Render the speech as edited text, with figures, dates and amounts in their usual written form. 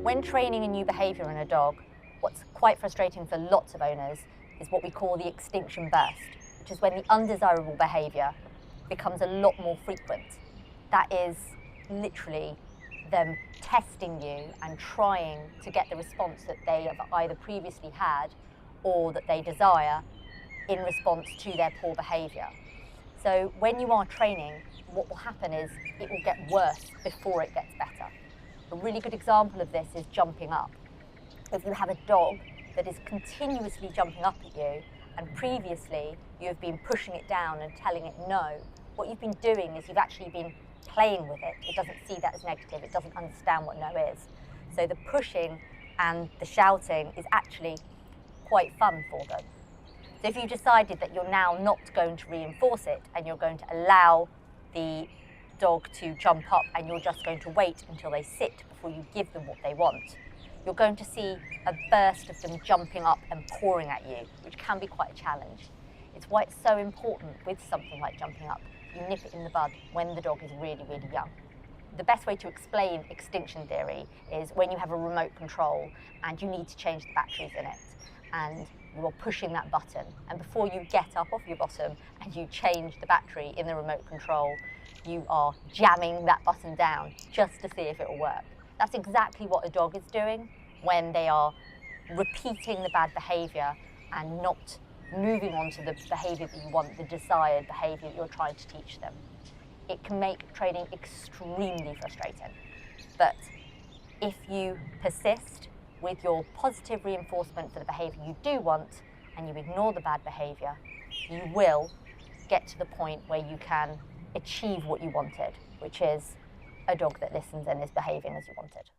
When training a new behaviour in a dog, what's quite frustrating for lots of owners is what we call the extinction burst, which is when the undesirable behaviour becomes a lot more frequent. That is literally them testing you and trying to get the response that they have either previously had or that they desire in response to their poor behaviour. So when you are training, what will happen is it will get worse before it gets better. A really good example of this is jumping up. If you have a dog that is continuously jumping up at you and previously you have been pushing it down and telling it no, what you've been doing is you've actually been playing with it. It doesn't see that as negative. It doesn't understand what no is. So the pushing and the shouting is actually quite fun for them. So if you decided that you're now not going to reinforce it and you're going to allow the dog to jump up and you're just going to wait until they sit before you give them what they want, you're going to see a burst of them jumping up and pawing at you, which can be quite a challenge. It's why it's so important with something like jumping up, you nip it in the bud when the dog is really, really young. The best way to explain extinction theory is when you have a remote control and you need to change the batteries in it, and you are pushing that button, and before you get up off your bottom and you change the battery in the remote control, you are jamming that button down just to see if it will work. That's exactly what a dog is doing when they are repeating the bad behaviour and not moving on to the behaviour that you want, the desired behaviour that you're trying to teach them. It can make training extremely frustrating, but if you persist with your positive reinforcement for the behaviour you do want and you ignore the bad behaviour, you will get to the point where you can achieve what you wanted, which is a dog that listens and is behaving as you wanted.